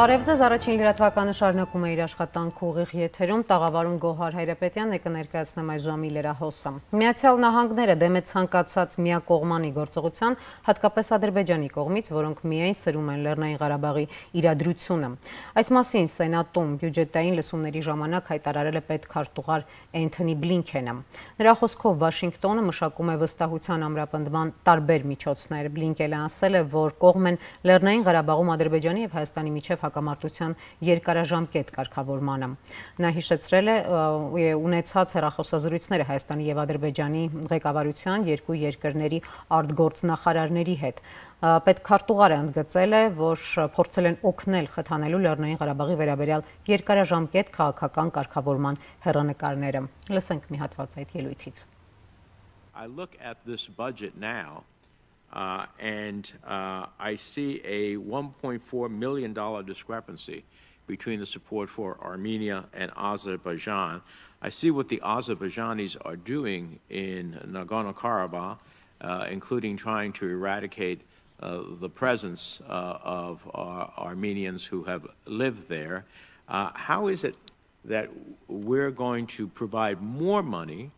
Բարև ձեզ, առաջին լրատվականը շարունակում է իր աշխատանքը ուղիղ եթերում, տաղավարում Գոհար Հայրապետյանն է կներկայացնեմ այս ժամի լրահոսը։ Միացյալ Նահանգները դեմ է ցանկացած միակողմանի գործողության, հատկապես Ադրբեջանի կողմից, որոնք միայն սրում են Լեռնային Ղարաբաղի իրադրությունը։ Այս մասին Սենատում բյուջետային լսումների ժամանակ հայտարարել է պետքարտուղար Էնթոնի Բլինքենը։ Նրա խոսքով Վաշինգտոնը մշակում է վստահության ամրապնդման տարբեր միջոցներ։ Բլինքենը ասել է, որ կողմ են Լեռնային Ղարաբաղում Ադրբեջանի եւ Հայաստանի միջև հակամարտության երկարաժամկետ կարգավորմանը։ Նա հիշեցրել է ունեցած հեռախոսազրույցները Հայաստանի եւ Ադրբեջանի ղեկավարության երկու երկրների արտգործնախարարների հետ։ Պետքարտուղարը ընդգծել է, որ փորձել են օգնել խթանելու Լեռնային Ղարաբաղի վերաբերյալ երկարաժամկետ քաղաքական կարգավորման հեռանկարները։ Լսենք մի հատված այդ ելույթից։ I look at this budget now I see a $1.4 million discrepancy between the support for Armenia and Azerbaijan. I see what the Azerbaijanis are doing in Nagorno-Karabakh, including trying to eradicate the presence of Armenians who have lived there. How is it that we're going to provide more money,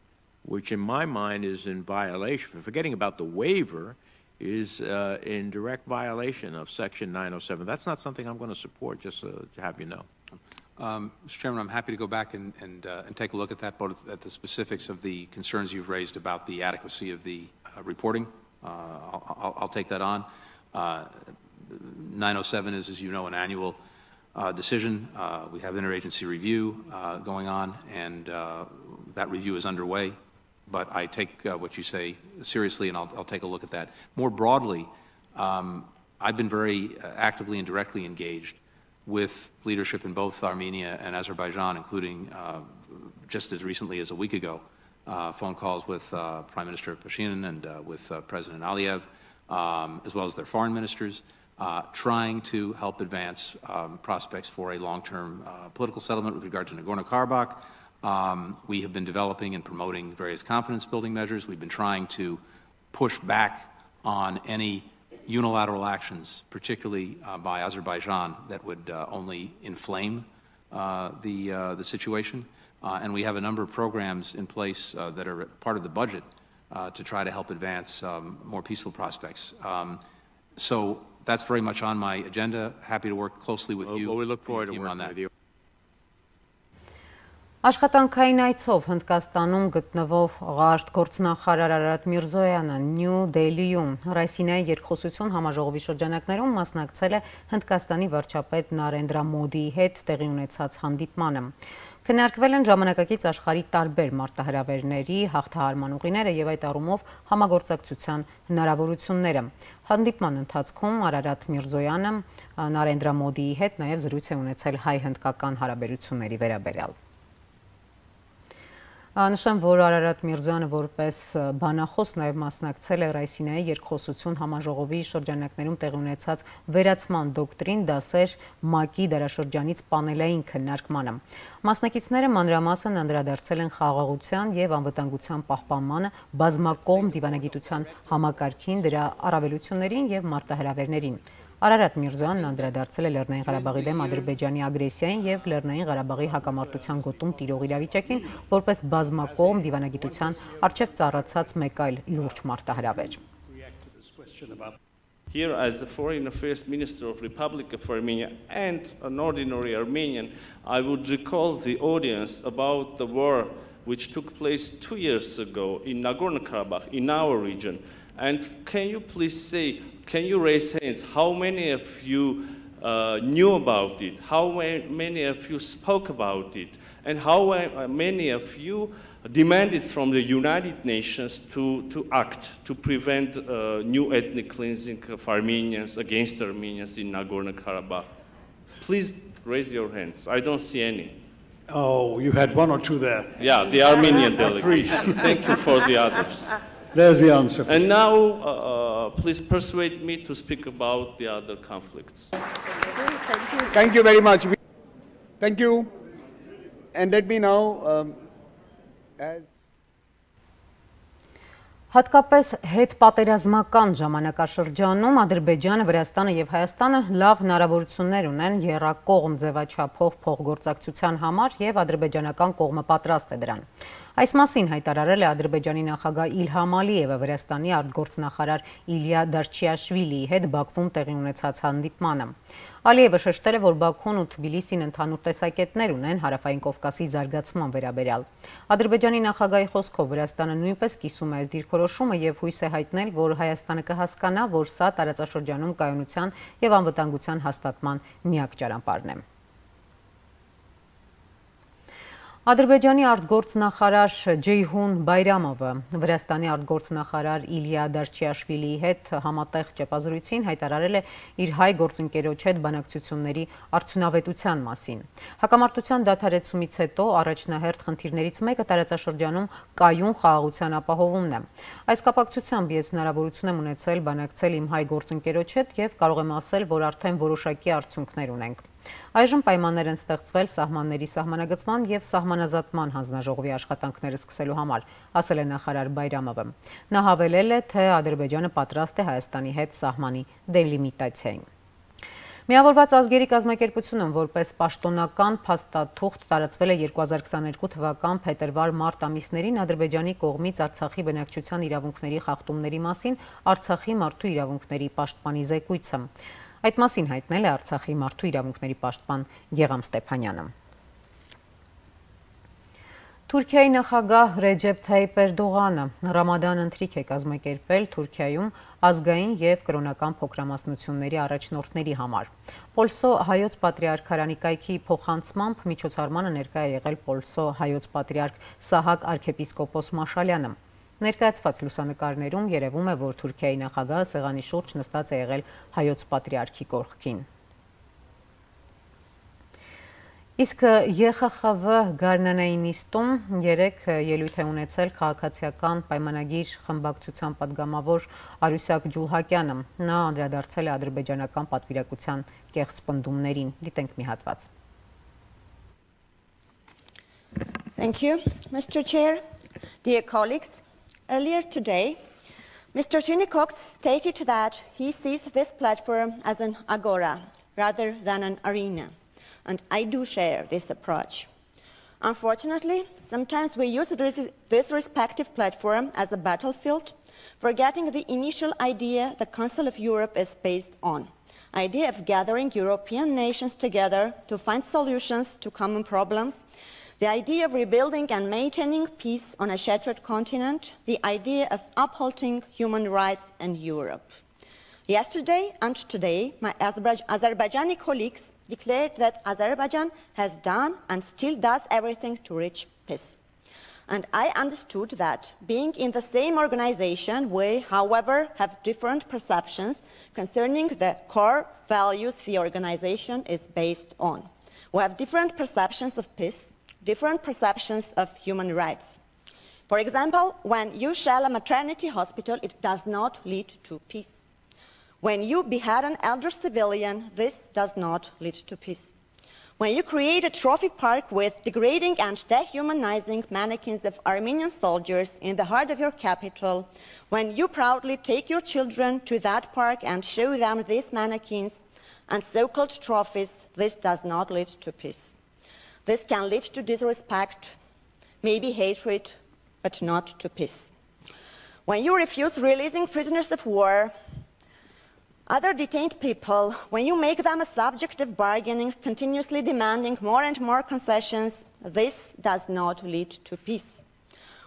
which in my mind is in violation, forgetting about the waiver, is in direct violation of Section 907. That's not something I'm going to support, just to have you know. Mr. Chairman, I'm happy to go back and take a look at that, both at the specifics of the concerns you've raised about the adequacy of the reporting. I'll take that on. 907 is, as you know, an annual decision. We have interagency review going on, and that review is underway. But I take what you say seriously, and I'll take a look at that. More broadly, I've been very actively and directly engaged with leadership in both Armenia and Azerbaijan, including just as recently as a week ago, phone calls with Prime Minister Pashinyan and with President Aliyev, as well as their foreign ministers, trying to help advance prospects for a long-term political settlement with regard to Nagorno-Karabakh. We have been developing and promoting various confidence-building measures. We've been trying to push back on any unilateral actions, particularly by Azerbaijan, that would only inflame the situation. And we have a number of programs in place that are part of the budget to try to help advance more peaceful prospects. So that's very much on my agenda. Happy to work closely with you. Well, we look forward to working with you. Աշխատանքային այցով Հնդկաստանում գտնվող արտգործնախարար Արարատ Միրզոյանը Նյու Դելիում Ռայսինայի երկխոսություն համաժողովի շրջանակներում մասնակցել է Հնդկաստանի վարչապետ Նարենդրա Մոդիի հետ տեղի ունեցած հանդիպմանը։ Քննարկվել են ժամանակակից աշխարհի տարբեր մարտահրավերների հաղթահարման ուղիները եւ այդ առումով համագործակցության հնարավորությունները։ Հանդիպման ընթացքում Արարատ Միրզոյանը Նարենդրա Մոդիի հետ նաեւ զրույց է ունեցել հայ-հնդկական հարաբերությունների վերաբերյալ։ Նշեմ, որ Արարատ Միրզոյանը որպես բանախոս նաև մասնակցել է Ռայսինայի երկխոսություն համաժողովի շրջանակներում տեղի ունեցած վերացման դոկտրին դասեր ՄԱԿ-ի դարաշրջանից պանելային քննարկմանը։ Մասնակիցները մանրամասն անդրադարձել են խաղաղության եւ անվտանգության պահպանմանը, բազմակողմ դիվանագիտության համակարգին, դրա առավելություններին եւ մարտահրավերներին։ Արարատ Միրզոյանն անդրադարձել է Լեռնային Ղարաբաղի դեմ Ադրբեջանի ագրեսիային եւ Լեռնային Ղարաբաղի հակամարտության գոտում տիրող իրավիճակին, որպես բազմակողմ դիվանագիտության առջև ծառացած մեկ այլ լուրջ մարտահրավեր։ Here, as the Foreign Affairs Minister of Republic of Armenia and an ordinary Armenian, I would recall the audience about the war which took place 2 years ago in Nagorno-Karabakh, in our region. And can you please say, can you raise hands, how many of you knew about it? How many of you spoke about it? And how many of you demanded from the United Nations to act, to prevent new ethnic cleansing of Armenians against Armenians in Nagorno-Karabakh? Please raise your hands. I don't see any. Oh, you had one or two there. Yeah, the Armenian delegation. Thank you for the others. There's the answer. And now, please persuade me to speak about the other conflicts. Thank you very much. Thank you. And let me now, as Հատկապես հետպատերազմական ժամանակաշրջանում Ադրբեջանը, Վրաստանը եւ Հայաստանը լավ հնարավորություններ ունեն եռակողմ ձևաչափով փոխգործակցության համար եւ ադրբեջանական կողմը պատրաստ է դրան։ Այս մասին հայտարարել է Ադրբեջանի նախագահ Իլհամ Ալիևը Վրաստանի արտգործնախարար Իլիա Դարչիաշվիլիի հետ Բաքվում տեղի ունեցած հանդիպմանը։ Ալիևը շեշտել է, որ Բաքուն ու Թբիլիսին ընդհանուր տեսակետներ ունեն Հարավային Կովկասի զարգացման վերաբերյալ։ Ադրբեջանի նախագահի խոսքով Վրաստանը նույնպես կիսում է այս դիրքորոշումը եւ հույս է հայտնել, որ Հայաստանը կհասկանա, որ սա տարածաշրջանում կայունության եւ անվտանգության հաստատման միակ ճանապարհն է։ Ադրբեջանի արտգործնախարար Ջեյհուն Բայրամովը Վրաստանի արտգործնախարար Իլիա Դարչիաշվիլիի հետ համատեղ ճեպազրույցին հայտարարել է իր հայ գործընկերոջ հետ բանակցությունների արդյունավետության մասին։ Հակամարտության դադարեցումից հետո առաջնահերթ խնդիրներից մեկը տարածաշրջանում կայուն խաղաղության ապահովումն է։ Այս կապակցությամբ ես հնարավորություն եմ ունեցել բանակցել իմ հայ գործընկերոջ հետ եւ կարող եմ ասել, որ արդեն որոշակի արդյունքներ ունենք։ Այժմ պայմաններ են ստեղծվել սահմանների սահմանագծման եւ սահմանազատման հանձնաժողովի աշխատանքները սկսելու համար, ասել է նախարար Բայրամովը։ Նա հավելել է, թե Ադրբեջանը պատրաստ է Հայաստանի հետ սահմանի դելիմիտացիային։ Միավորված ազգերի կազմակերպությունը որպես պաշտոնական փաստաթուղթ տարածվել է 2022 թվական փետրվար-մարտ ամիսներին Ադրբեջանի կողմից Արցախի բնակչության իրավունքների խախտումների մասին Արցախի մարդու իրավունքների պաշտպանի զեկույցը։ Այդ մասին հայտնել է Արցախի մարդու իրավունքների պաշտպան Գեղամ Ստեփանյանը։ Թուրքիայի նախագահ Ռեջեփ Թայիփ Էրդողանը Ռամադան ընթրիք է կազմակերպել Թուրքիայում ազգային եւ կրոնական փոքրամասնությունների առաջնորդների համար։ Պոլսո հայոց պատրիարքարանի կայքի փոխանցմամբ միջոցառմանը ներկայ է եղել Պոլսո հայոց պատրիարք Սահակ arczepiskopos Մաշալյանը։ Ներկայացված լուսանկարներում երևում է, որ Թուրքիայի նախագահը սեղանի շուրջ նստած է եղել հայոց պատրիարքի կողքին։ Իսկ ԵԽԽՎ Գարնանայի նիստում երեկ ելույթ է ունեցել քաղաքացիական պայմանագիր խմբակցության պատգամավոր Արուսյակ Ջուլհակյանը։ Նա անդրադարձել է ադրբեջանական պատվիրակության կեղծ պնդումներին։ Դիտենք մի հատված։ Thank you, Mr. Chair. Dear colleagues, earlier today, Mr. Tony Cox stated that he sees this platform as an agora rather than an arena. And I do share this approach. Unfortunately, sometimes we use this respective platform as a battlefield, forgetting the initial idea the Council of Europe is based on. Idea of gathering European nations together to find solutions to common problems, the idea of rebuilding and maintaining peace on a shattered continent, the idea of upholding human rights in Europe. Yesterday and today, my Azerbaijani colleagues declared that Azerbaijan has done and still does everything to reach peace. And I understood that being in the same organization, we, however, have different perceptions concerning the core values the organization is based on. We have different perceptions of peace, different perceptions of human rights. For example, when you shell a maternity hospital, it does not lead to peace. When you behead an elder civilian, this does not lead to peace. When you create a trophy park with degrading and dehumanizing mannequins of Armenian soldiers in the heart of your capital, when you proudly take your children to that park and show them these mannequins and so-called trophies, this does not lead to peace. This can lead to disrespect, maybe hatred, but not to peace. When you refuse releasing prisoners of war, other detained people, when you make them a subject of bargaining, continuously demanding more and more concessions, this does not lead to peace.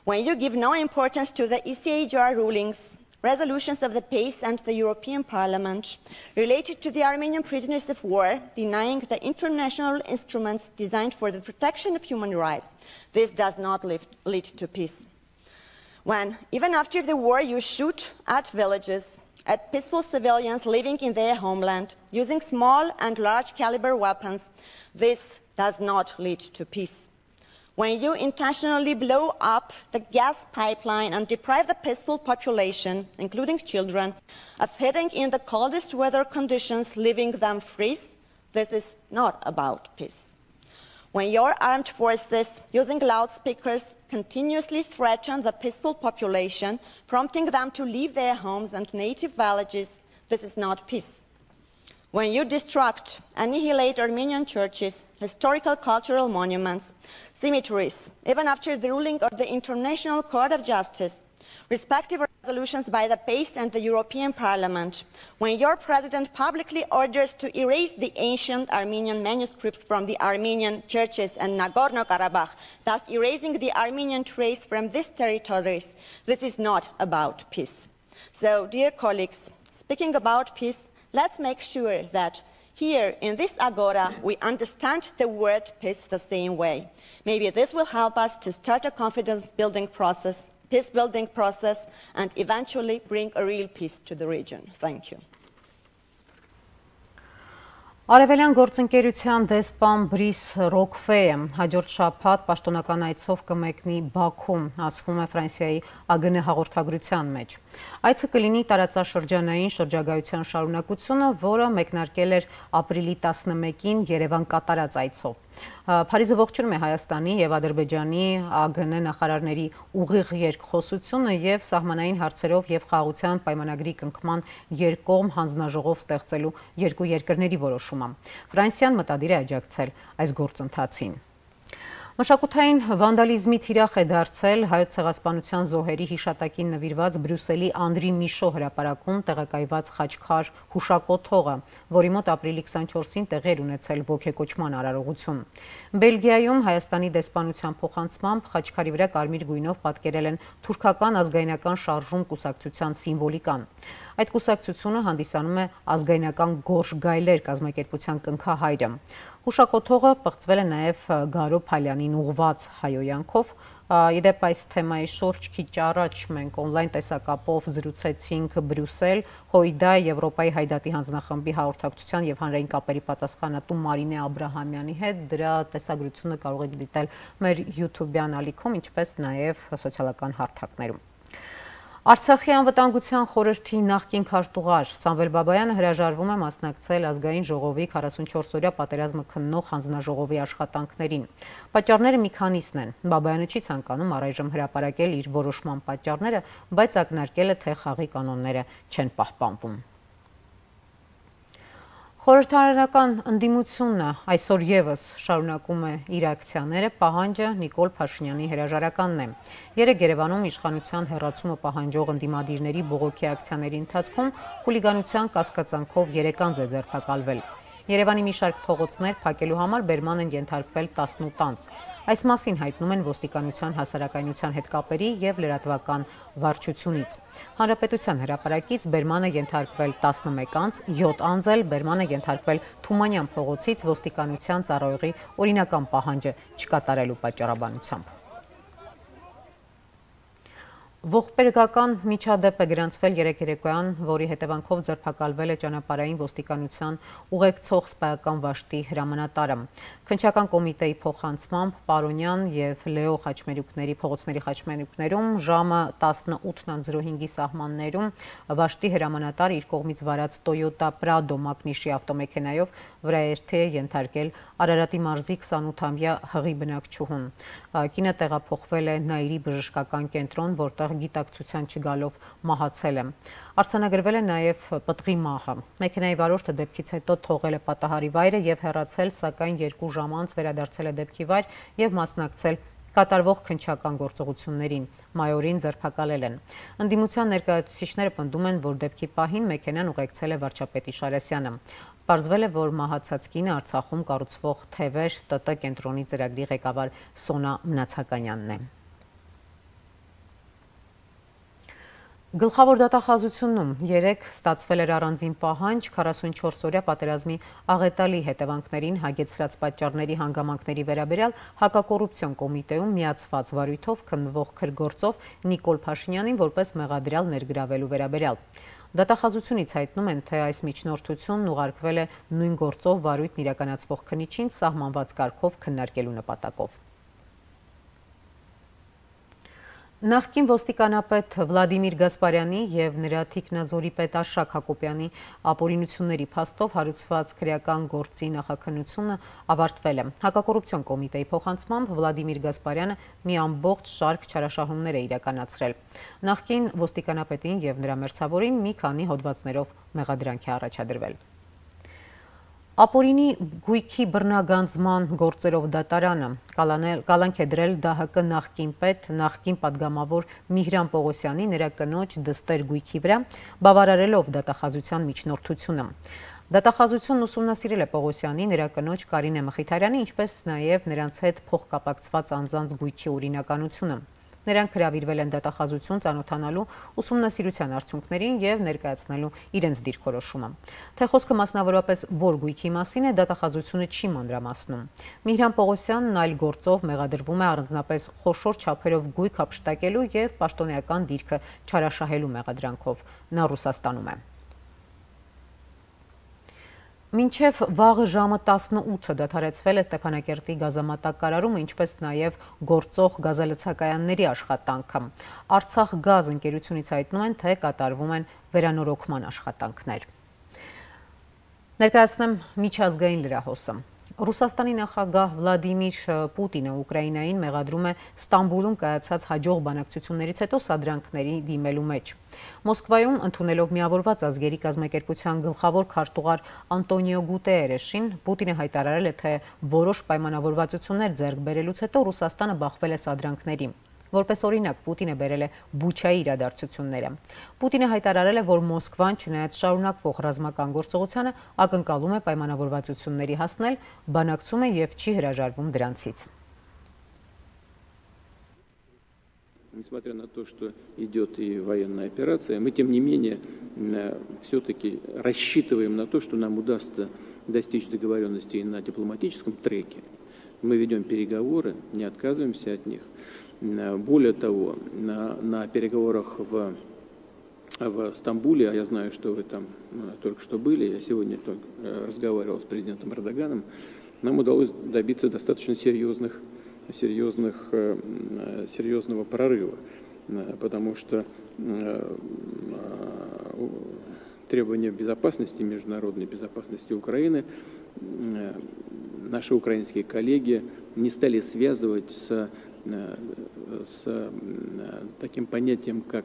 When you give no importance to the ECHR rulings, resolutions of the PACE and the European Parliament related to the Armenian prisoners of war, denying the international instruments designed for the protection of human rights, this does not lead to peace. When, even after the war, you shoot at villages, at peaceful civilians living in their homeland, using small and large caliber weapons, this does not lead to peace. When you intentionally blow up the gas pipeline and deprive the peaceful population, including children, of heating in the coldest weather conditions, leaving them freeze, this is not about peace. When your armed forces, using loudspeakers, continuously threaten the peaceful population, prompting them to leave their homes and native villages, this is not peace. When you destruct, annihilate Armenian churches, historical cultural monuments, cemeteries, even after the ruling of the International Court of Justice, respective resolutions by the PACE and the European Parliament, when your president publicly orders to erase the ancient Armenian manuscripts from the Armenian churches and Nagorno-Karabakh, thus erasing the Armenian trace from these territories, this is not about peace. So, dear colleagues, speaking about peace, let's make sure that here in this agora we understand the word peace the same way. Maybe this will help us to start a confidence-building process, peace-building process, and eventually bring a real peace to the region. Thank you. Արևելյան գործընկերության դեսպան Բրիս Ռոքֆեյը հաջորդ շաբաթ պաշտոնական այցով կմեկնի Բաքու, ասվում է Ֆրանսիայի ԱԳՆ հաղորդագրության մեջ։ Այցը կլինի տարածաշրջանային շրջագայության շարունակությունը, որը մեկնարկել էր ապրիլի 11-ին Երևան կատարած այցով։ Փարիզը ողջունում է Հայաստանի եւ Ադրբեջանի ԱԳՆ նախարարների ուղիղ երկխոսությունը եւ սահմանային հարցերով եւ խաղաղության պայմանագրի կնքման երկկողմ հանձնաժողով ստեղծելու երկու երկրների որոշումը։ Ֆրանսիան մտադիր է աջակցել այս գործընթացին։ Մշակութային վանդալիզմի թիրախ է դարձել հայոց ցեղասպանության զոհերի հիշատակին նվիրված Բրյուսելի Անդրի Միշո հրապարակում տեղակայված խաչքար հուշակոթողը, որի մոտ ապրիլի 24-ին տեղի էր ունեցել ոգեկոչման արարողություն։ Բելգիայում Հայաստանի դեսպանության փոխանցմամբ խաչքարի վրա կարմիր գույնով պատկերել են թուրքական ազգայնական շարժում կուսակցության սիմվոլիկան։ Այդ կուսակցությունը հանդիսանում է ազգայնական գորշ գայլեր կազմակերպության կնքահայրը։ Հուշակոթողը պղծվել է նաև Գարո Փալյանին ուղված հայոյանքով։ Իդեպ այս թեմայի շուրջ քիչ առաջ մենք օնլայն տեսակապով զրուցեցինք Բրյուսել, Հոյդա Եվրոպայի հայդատի հանձնախմբի հաղորդակցության եւ հանրային կապերի պատասխանատու Մարինե Աբրահամյանի հետ։ Դրա տեսագրությունը կարող եք դիտել մեր YouTube-յան ալիքում, ինչպես նաև սոցիալական հարթակներում։ Արցախի անվտանգության խորհրդի նախկին քարտուղար Սամվել Բաբայանը հրաժարվում է մասնակցել ազգային ժողովի 44-օրյա պատերազմը քննող հանձնաժողովի աշխատանքներին։ Պատճառները մի քանիսն են։ Բաբայանը չի ցանկանում առայժմ հրապարակել իր որոշման պատճառները, բայց ակնարկել է, թե խաղի կանոնները չեն պահպանվում։ Խորհրդարանական ընդդիմությունը այսօր եւս շարունակում է իր ակցիաները, պահանջը Նիկոլ Փաշինյանի հրաժարականն է։ Երեկ Երևանում իշխանության հեռացումը պահանջող ընդդիմադիրների բողոքի ակցիաների ընթացքում խուլիգանության կասկածանքով 3 անձ է ձերբակալվել։ Երևանի մի շարք փողոցներ փակելու համար բերման են ենթարկվել 18 անձ։ Այս մասին հայտնում են ոստիկանության հասարակայնության հետ կապերի եւ լրատվական վարչությունից։ Հանրապետության հրապարակից բերման է ենթարկվել 11 անձ, 7 անձ էլ բերման է ենթարկվել Թումանյան փողոցից ոստիկանության ծառայողի օրինական պահանջը չկատարելու պատճառաբանությամբ։ Ողբերգական միջադեպ է գրանցվել երեկ երեկոյան, որի հետևանքով ձերբակալվել է ճանապարհային ոստիկանության ուղեկցող սպայական վաշտի հրամանատարը։ Քննչական կոմիտեի փոխանցմամբ Պարոնյան եւ Լեո խաչմերուկների փողոցների խաչմերուկներում ժամը 18:05-ի սահմաններում վաշտի հրամանատարը իր կողմից վարած Toyota Prado մակնիշի ավտոմեքենայով վրաերթի է ենթարկել Արարատի մարզի 28-ամյա հղի բնակչուհուն։ Կինը տեղափոխվել է Նայիրի բժշկական կենտրոն, որտեղ գիտակցության չգալով մահացել է։ Արձանագրվել է նաև պտղի մահը։ Մեքենայի վարորդը դեպքից հետո թողել է պատահարի վայրը եւ հեռացել, սակայն 2 ժամ անց վերադարձել է դեպքի վայր եւ մասնակցել կատարվող քննչական գործողություններին, մայորին ձերբակալել են։ Ընդդիմության ներկայացուցիչները պնդում են, որ դեպքի պահին մեքենան ուղեկցել է վարչապետ Իշարասյանը։ Պարզվել է, որ մահացած կինը Արցախում կառուցվող Թևեր ՏՏ կենտրոնի ծրագրի ղեկավար Սոնա Մնացականյանն է։ Գլխավոր դատախազությունում երեկ ստացվել էր առանձին պահանջ 44-օրյա պատերազմի աղետալի հետևանքներին հագեցրած պատճառների հանգամանքների վերաբերյալ հակակոռուպցիոն կոմիտեում միացված վարույթով քննվող քրգործով Նիկոլ Փաշինյանին որպես մեղադրյալ ներգրավելու վերաբերյալ։ Դատախազությունից հայտնում են, թե այս միջնորդությունն ուղարկվել է նույն գործով վարույթն իրականացվող քննիչին սահմանված կարգով քննարկելու նպատակով։ Նախկին ոստիկանապետ Վլադիմիր Գասպարյանի եւ նրա թիկնազորի պետ Աշակ Հակոբյանի ապօրինությունների փաստով հարուցված քրեական գործի նախաքննությունը ավարտվել է։ Հակակոռուպցիոն կոմիտեի փոխանցմամբ Վլադիմիր Գասպարյանը մի ամբողջ շարք չարաշահումներ է իրականացրել։ Նախկին ոստիկանապետին եւ նրա մերձավորին մի քանի հոդվածներով մեղադրանք է առաջադրվել։ Ապօրինի գույքի բռնագանձման գործերով դատարանը կալանք է դրել ԴՀԿ նախկին պետ, նախկին պատգամավոր Միհրան Պողոսյանի նրա կնոջ դստեր գույքի վրա, բավարարելով դատախազության միջնորդությունը։ Դատախազությունն ուսումնասիրել է Պողոսյանի, նրա կնոջ Կարինե Մխիթարյանի, ինչպես նաև նրանց հետ փոխկապակցված անձանց գույքի օրինականությունը։ Նրանք հրավիրվել են դատախազություն ծանոթանալու ուսումնասիրության արդյունքներին եւ ներկայացնելու իրենց դիրքորոշումը։ Թե խոսքը մասնավորապես որ գույքի մասին է, դատախազությունը չի մանրամասնում։ Միհրան Պողոսյանն այլ գործով մեղադրվում է առանձնապես խոշոր չափերով գույք հափշտակելու եւ պաշտոնեական դիրքը չարաշահելու մեղադրանքով։ Նա Ռուսաստանում է։ Մինչև վաղը ժամը 18-ը դադարեցվել է Ստեփանակերտի գազամատակարարումը, ինչպես նաև գործող գազալցակայանների աշխատանքը։ Արցախ գազ ընկերությունից հայտնում են, թե կատարվում են վերանորոգման աշխատանքներ։ Ներկայացնեմ միջազգային լրահոսը։ Ռուսաստանի նախագահ Վլադիմիր Պուտինը Ուկրաինային մեղադրում է Ստամբուլում կայացած հաջող բանակցություններից հետո սադրանքների դիմելու մեջ։ Մոսկվայում ընդունելով Միավորված ազգերի կազմակերպության գլխավոր քարտուղար Անտոնիո Գուտերեշին, Պուտինը հայտարարել է, թե որոշ պայմանավորվածություններ ձեռք բերելուց հետո Ռուսաստանը բախվել է սադրանքների։ Որպես օրինակ, Պուտինը բերել է Բուչայի իրադարձությունները։ Պուտինը հայտարարել է, որ Մոսկվան, չնայած շարունակվող ռազմական գործողությանը, ակնկալում է պայմանավորվածությունների հասնել, բանակցում է եւ չի հրաժարվում դրանցից։ Несмотря на то, что идет и военная операция, мы, тем не менее, все-таки рассчитываем на то, что нам удастся достичь договоренности и на дипломатическом треке. Мы ведем переговоры, не отказываемся от них. Более того, на переговорах в Стамбуле, а я знаю, что вы там только что были, я сегодня только разговаривал с президентом Эрдоганом, нам удалось добиться достаточно серьезного прорыва, потому что требования безопасности, международной безопасности Украины, наши украинские коллеги не стали связывать с таким понятием, как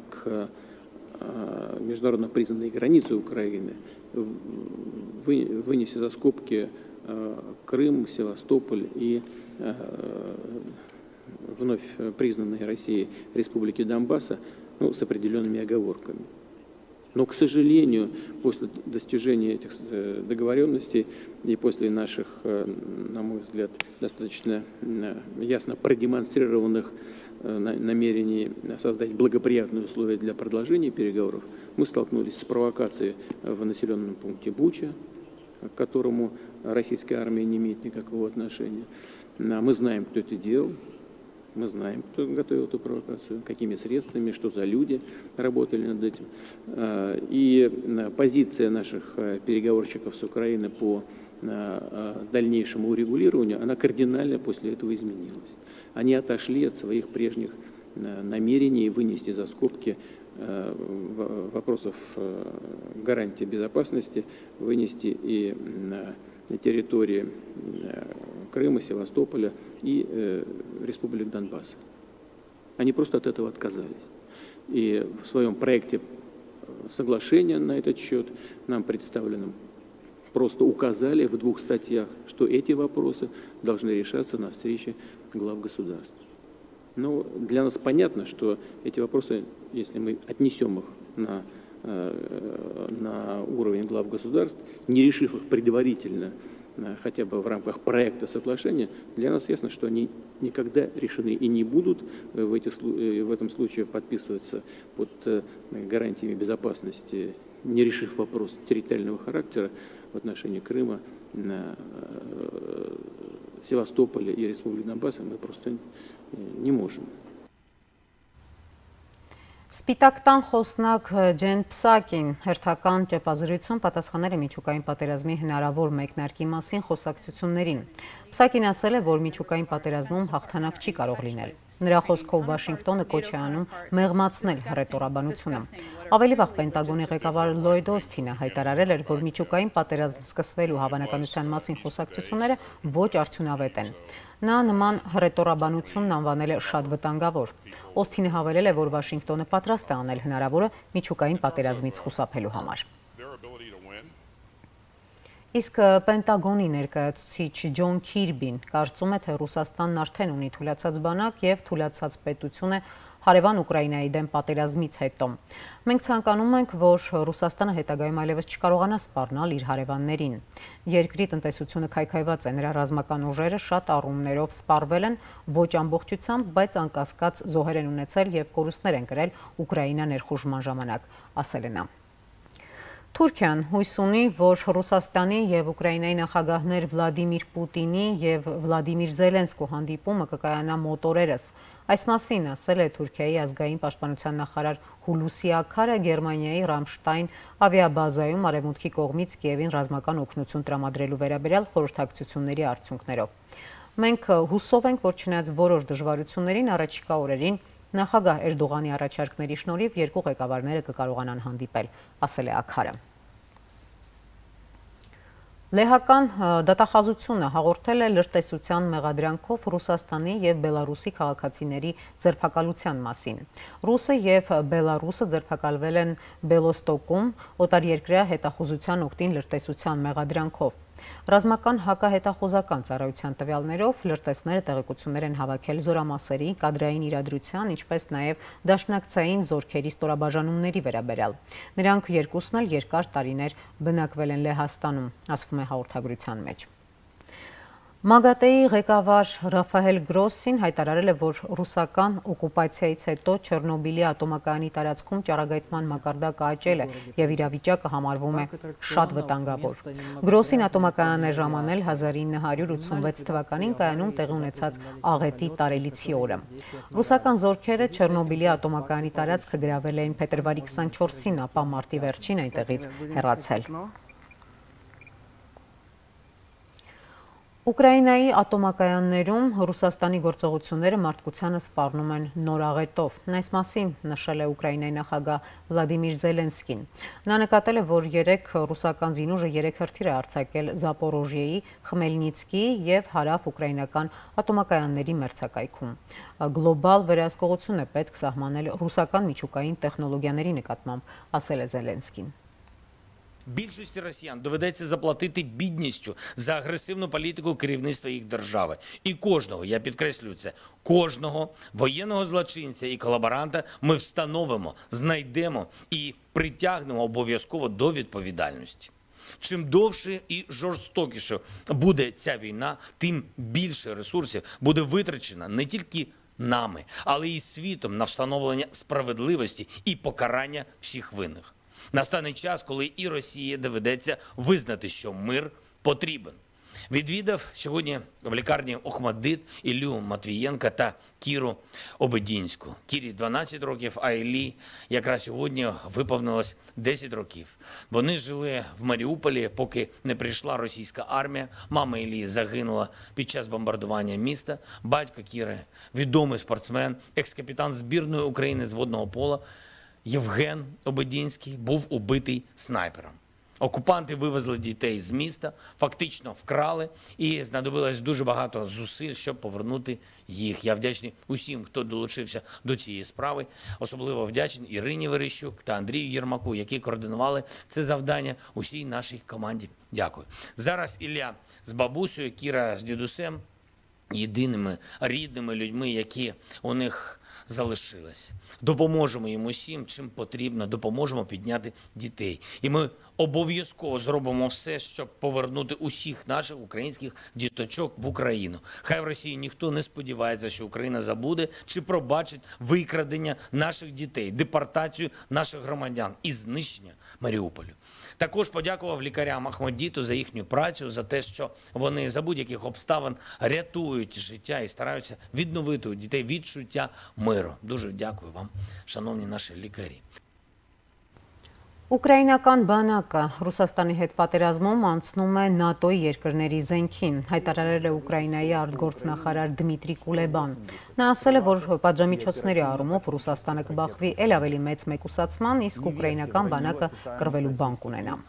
международно признанные границы Украины, вынеся за скобки Крым, Севастополь и вновь признанные Россией республики Донбасса, с определенными оговорками. Но, к сожалению, после достижения этих договоренностей и после наших, на мой взгляд, достаточно ясно продемонстрированных намерений создать благоприятные условия для продолжения переговоров, мы столкнулись с провокацией в населенном пункте Буча, к которому российская армия не имеет никакого отношения. Мы знаем, кто это делал. Мы знаем, кто готовил эту провокацию, какими средствами, что за люди работали над этим. И позиция наших переговорщиков с Украиной по дальнейшему урегулированию, она кардинально после этого изменилась. Они отошли от своих прежних намерений вынести за скобки вопросов гарантии безопасности, вынести и на территории Крыма, Севастополя и республик Донбасса. Они просто от этого отказались. И в своем проекте соглашения на этот счет нам представленном просто указали в 2 статьях, что эти вопросы должны решаться на встрече глав государств. Но для нас понятно, что эти вопросы, если мы отнесем их на уровень глав государств, не решив их предварительно, хотя бы в рамках проекта соглашения, для нас ясно, что они никогда решены и не будут в этом случае подписываться под гарантиями безопасности, не решив вопрос территориального характера в отношении Крыма, Севастополя и Республики Донбасса, мы просто не можем. Սպիտակ տան խոսնակ Ջեն Պսակին հերթական ճեպազրույցում պատասխանել է միջուկային պատերազմի հնարավոր մեկնարկի մասին խոսակցություններին։ Պսակին ասել է, որ միջուկային պատերազմում հաղթանակ չի կարող լինել։ Նրա խոսքով Վաշինգտոնը կոչ է անում մեղմացնել հռետորաբանությունը։ Ավելի վաղ Պենտագոնի ղեկավար Լոյդ Օսթինը հայտարարել էր, որ միջուկային պատերազմ սկսվելու հավանականության մասին խոսակցությունները ոչ արդյունավետ են։ Նա նման հռետորաբանությունն անվանել է շատ վտանգավոր։ Օսթինը հավելել է, որ Վաշինգտոնը պատրաստ է անել հնարավորը միջուկային պատերազմից խուսափելու համար։ Իսկ Պենտագոնի ներկայացուցիչ Ջոն Քիրբին կարծում է, թե Ռուսաստանն արդեն ունի թուլացած բանակ եւ թուլացած պետություն է հարևան Ուկրաինայի դեմ պատերազմից հետո։ Մենք ցանկանում ենք, որ Ռուսաստանը հետագայում այլևս չկարողանա սպառնալ իր հարևաններին։ Երկրի տնտեսությունը քայքայված է, նրա ռազմական ուժերը շատ առումներով սպառվել են, ոչ ամբողջությամբ, բայց անկասկած զոհեր են ունեցել եւ կորուստներ են կրել Ուկրաինա ներխուժման ժամանակ, ասել է նա։ Թուրքիան հույս ունի, որ Ռուսաստանի եւ Ուկրաինայի նախագահներ Վլադիմիր Պուտինի եւ Վլադիմիր Զելենսկու հանդիպումը կկայանա մոտ օրերս։ Այս մասին ասել է Թուրքիայի ազգային պաշտպանության նախարար Հուլուսի Աքարը Գերմանիայի Ռամշտայն ավիաբազայում արևմուտքի կողմից Կիևին ռազմական օգնություն տրամադրելու վերաբերյալ խորհրդակցությունների արդյունքներով։ Մենք հուսով ենք, որ չնայած որոշ դժվարություններին առաջիկա օրերին նախագահ Էրդողանի առաջարկների շնորհիվ երկու ղեկավարները կկարողանան հանդիպել, ասել է Աքարը։ Լեհական դատախազությունը հաղորդել է լրտեսության մեղադրանքով Ռուսաստանի եւ Բելարուսի քաղաքացիների ձերբակալության մասին։ Ռուսը եւ Բելարուսը ձերբակալվել են Բելոստոկում օտարերկրյա հետախուզության օգտին լրտեսության մեղադրանքով։ Ռազմական հակահետախուզական ծառայության տվյալներով լրտեսները տեղեկություններ են հավաքել զորամասերի, կադրային իրադրության, ինչպես նաև դաշնակցային զորքերի ստորաբաժանումների վերաբերյալ։ Նրանք երկուսն էլ երկար տարիներ բնակվել են Լեհաստանում, ասվում է հաղորդագրության մեջ։ ՄԱԳԱՏԵ-ի ղեկավար Ռաֆահել Գրոսին հայտարարել է, որ ռուսական օկուպացիայից հետո Չեռնոբիլի ատոմակայանի տարածքում ճառագայթման մակարդակը աճել է եւ իրավիճակը համարվում է շատ վտանգավոր։ Գրոսին ատոմակայան է ժամանել 1986 թվականին կայանում տեղի ունեցած աղետի տարելիցի օրը։ Ռուսական զորքերը Չեռնոբիլի ատոմակայանի տարածքը գրավել էին փետրվարի 24-ին, ապա մարտի վերջին այնտեղից հեռացել։ Ուկրաինայի ատոմակայաններում Ռուսաստանի գործողությունները մարդկությանը սպառնում են նոր աղետով։ Այս մասին նշել է Ուկրաինայի նախագահ Վլադիմիր Զելենսկին։ Նա նկատել է, որ երեք ռուսական զինուժը 3 հրթիռ է արձակել Զապորոժիեի, Խմելնիցկի եւ հարավ-ուկրաինական ատոմակայանների մերձակայքում։ Գլոբալ վերահսկողություն է պետք սահմանել ռուսական միջուկային տեխնոլոգիաների նկատմամբ, ասել է Զելենսկին։ Більшості росіян доведеться заплатити бідністю за агресивну політику керівництва їх держави. І кожного, я підкреслюю це, кожного воєнного злочинця і колаборанта ми встановимо, знайдемо і притягнемо обов'язково до відповідальності. Чим довше і жорстокіше буде ця війна, тим більше ресурсів буде витрачено не тільки нами, але й світом на встановлення справедливості і покарання всіх винних. Настане час, коли і Росії доведеться визнати, що мир потрібен. Відвідав сьогодні в лікарні Охмаддит Іллю Матвієнка та Кіру Обедінську. Кірі 12 років, а Іллі якраз сьогодні виповнилось 10 років. Вони жили в Маріуполі, поки не прийшла російська армія. Мама Іллі загинула під час бомбардування міста. Батько Кіри, відомий спортсмен, екс-капітан збірної України з водного пола, Євген Обедінський був убитий снайпером. Окупанти вивезли дітей з міста, фактично вкрали, і знадобилось дуже багато зусиль, щоб повернути їх. Я вдячний усім, хто долучився до цієї справи. Особливо вдячний Ірині Верещук та Андрію Єрмаку, які координували це завдання усій нашій команді. Дякую. Зараз Ілля з бабусею, Кіра з дідусем, єдиними рідними людьми, які у них залишилось. Допоможемо їм усім, чим потрібно, допоможемо підняти дітей. І ми обов'язково зробимо все, щоб повернути усіх наших українських діточок в Україну. Хай в Росії ніхто не сподівається, що Україна забуде чи пробачить викрадення наших дітей, депортацію наших громадян і знищення Маріуполю. Також подякував лікарям Охмаддиту за їхню працю, за те, що вони за будь-яких обставин рятують життя і стараються відновити у дітей відчуття миру. Дуже дякую вам, шановні наші лікарі. Ուկրաինական բանակը Ռուսաստանի հետ պատերազմում անցնում է ՆԱՏՕ-ի երկրների զենքին, հայտարարել է Ուկրաինայի արտգործնախարար Դմիտրի Կուլեբան։ Նա ասել է, որ պատժամիջոցների առումով Ռուսաստանը կբախվի ել ավելի մեծ մեկուսացման, իսկ ուկրաինական բանակը կռվելու բանկ ունենա։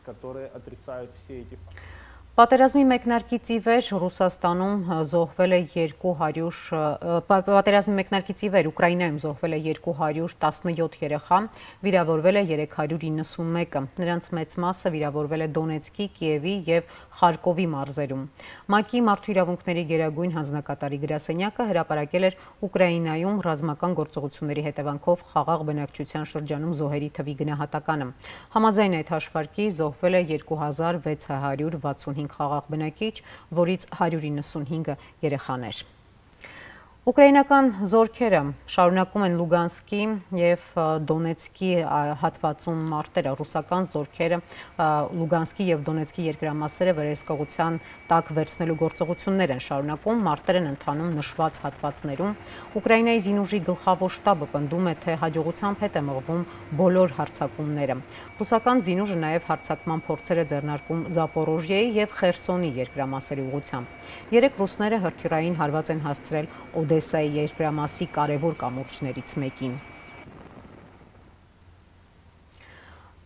Պատերազմի մեկնարկից ի վեր Ռուսաստանում զոհվել է 200 Ուկրաինայում զոհվել է 217 երեխա, վիրավորվել է 391-ը։ Նրանց մեծ մասը վիրավորվել է Դոնեցկի, Կիևի եւ Խարկովի մարզերում։ ՄԱԿ-ի մարդու իրավունքների գերագույն հանձնակատարի գրասենյակը հրապարակել էր Ուկրաինայում ռազմական գործողությունների հետևանքով խաղաղ բնակչության շրջանում զոհերի թվի գնահատականը։ Համաձայն այդ հաշվարկի զոհվել է 2665 խաղաղ բնակիչ, որից 195-ը երեխաներ։ Ուկրաինական զորքերը շարունակում են Լուգանսկի եւ Դոնեցկի հատվածում մարտերը։ Ռուսական զորքերը Լուգանսկի եւ Դոնեցկի երկրամասերը վերահսկողության տակ վերցնելու գործողություններ են շարունակում, մարտեր են ընթանում նշված հատվածներում։ Ուկրաինայի զինուժի գլխավոր շտաբը պնդում է, թե հաջողությամբ հետ է մղվում բոլոր հարձակումները։ Ռուսական զինուժը նաև հարձակման փորձեր է ձեռնարկում Զապորոժիեի եւ Խերսոնի երկրամասերի ուղղությամբ։ Երեք ռուսները հրթիռային հարված են հասցրել Օդեսայի երկրամասի կարևոր կամուրջներից մեկին։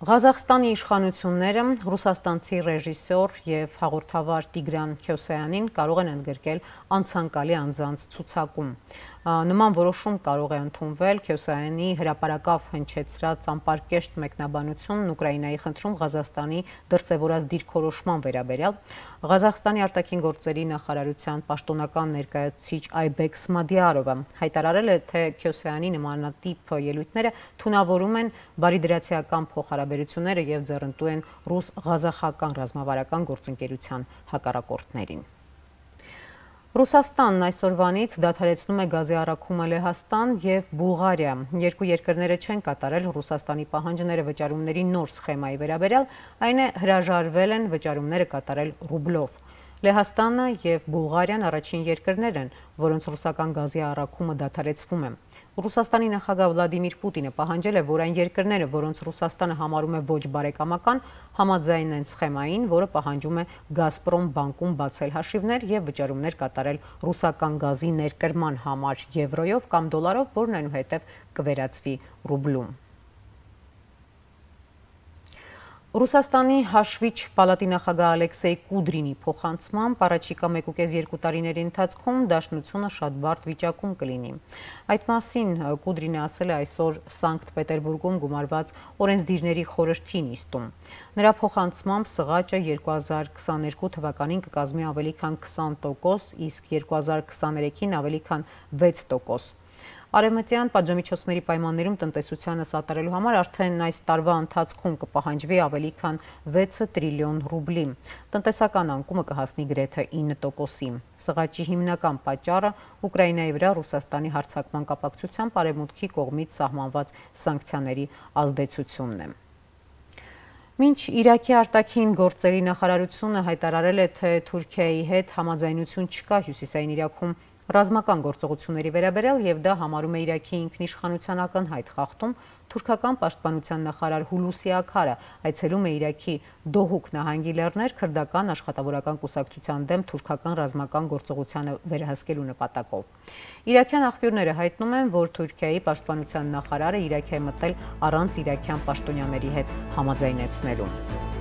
Ղազախստանի իշխանությունները ռուսաստանցի ռեժիսոր եւ հաղորդավար Տիգրան Քյոսեյանին կարող են ընդգրկել անցանկալի անձանց ցուցակում։ Նման որոշում կարող է ընդունվել Քյոսեյանի հրապարակավ հնչեցրած անպարկեշտ մեկնաբանությունն Ուկրաինայի խնդրում Ղազախստանի դրսևորած դիրքորոշման վերաբերյալ։ Ղազախստանի արտաքին գործերի նախարարության պաշտոնական ներկայացուցիչ Այբեկ Սմադիարովը հայտարարել է, թե Քյոսեյանի նմանատիպ ելույթները թունավորում են բարիդրացիական փոխհարաբերությունները եւ ձեռնտու են ռուս-ղազախական ռազմավարական գործընկերության հակառակորդներին։ Ռուսաստանն այսօրվանից դադարեցնում է գազի առաքումը Լեհաստան եւ Բուլղարիա։ Երկու երկրները չեն կատարել Ռուսաստանի պահանջները վճարումների նոր սխեմայի վերաբերյալ, այն է հրաժարվել են վճարումները կատարել ռուբլով։ Լեհաստանը եւ Բուլղարիան առաջին երկրներ են, որոնց ռուսական գազի առաքումը դադարեցվում է։ Ռուսաստանի նախագահ Վլադիմիր Պուտինը պահանջել է, որ այն երկրները, որոնց Ռուսաստանը համարում է ոչ բարեկամական, համաձայնեն սխեմային, որը պահանջում է Գազպրոմ բանկում բացել հաշիվներ եւ վճարումներ կատարել ռուսական գազի ներկրման համար եվրոյով կամ դոլարով, որն այնուհետև կվերածվի ռուբլում։ Ռուսաստանի հաշվիչ պալատի նախագահ Ալեքսեյ Կուդրինի փոխանցմամբ առաջիկա 1.5-2 տարիների ընթացքում դաշնությունը շատ բարդ վիճակում կլինի։ Այդ մասին Կուդրինը ասել է այսօր Սանկտ Պետերբուրգում գումարված օրենսդիրների խորհրդի նիստում։ Նրա փոխանցմամբ սղաճը 2022 թվականին կկազմի ավելի քան 20%, իսկ 2023-ին ավելի քան 6%։ Արևմտյան պատժամիջոցների պայմաններում տնտեսությանը սատարելու համար արդեն այս տարվա ընթացքում կպահանջվի ավելի քան 6 տրիլիոն ռուբլի։ Տնտեսական անկումը կհասնի գրեթե 9%-ի։ Սղաճի հիմնական պատճառը Ուկրաինայի վրա Ռուսաստանի հարձակման կապակցությամբ Արևմուտքի կողմից սահմանված սանկցիաների ազդեցությունն է։ Մինչ Իրաքի արտաքին գործերի նախարարությունը հայտարարել է, թե Թուրքիայի հետ համաձայնություն չկա Հյուսիսային Իրաքում ռազմական գործողությունների վերաբերյալ եւ դա համարում է Իրաքի ինքնիշխանության ակնհայտ խախտում, թուրքական պաշտպանության նախարար Հուլուսի Աքարը այցելում է Իրաքի Դոհուկ նահանգի լեռներ քրդական աշխատավորական կուսակցության դեմ թուրքական ռազմական գործողությանը վերահսկելու նպատակով։ Իրաքյան աղբյուրները հայտնում են, որ Թուրքիայի պաշտպանության նախարարը Իրաք է մտել առանց իրաքյան պաշտոնյաների հետ համաձայնեցնելու։